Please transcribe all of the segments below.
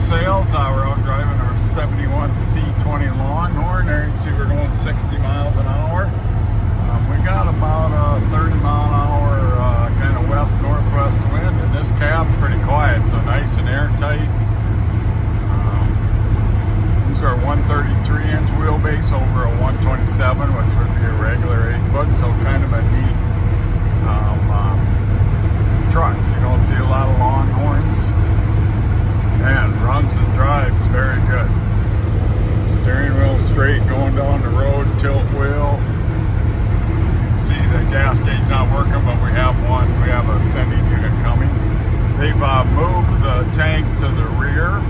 sales. We're out driving our 71 C20 Longhorn. There you can see we're going 60 miles an hour. We got about a 30 mile an hour kind of west-northwest wind, and this cab's pretty quiet, so nice and airtight. These are 133-inch wheelbase over a 127, which would be a regular 8-foot, so kind of a neat truck. You don't see a lot of Longhorns. And runs and drives very good. Steering wheel straight going down the road, tilt wheel. You can see the gas gauge not working, but we have one. We have a sending unit coming. They've moved the tank to the rear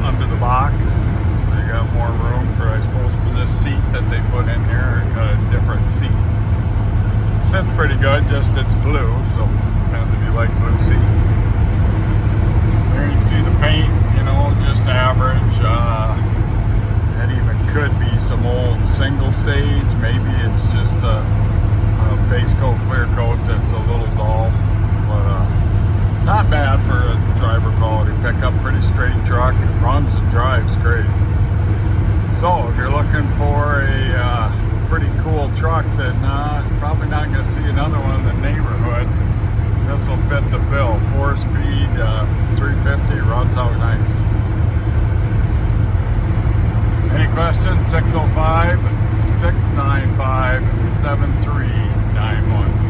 under the box, so you got more room for, I suppose, for this seat that they put in here. Got a different seat. Sits pretty good, just it's blue, so depends if you like blue seats. There you can see the paint, you know, just average. It even could be some old single stage. Maybe it's just a base coat, clear coat that's a little dull, but not bad for a driver quality pickup. Pretty straight truck, runs and drives great. So if you're looking for a pretty cool truck, then probably not going to see another one in the neighborhood. This will fit the bill. 4-speed, 350, runs out nice. Any questions? 605-695-7391.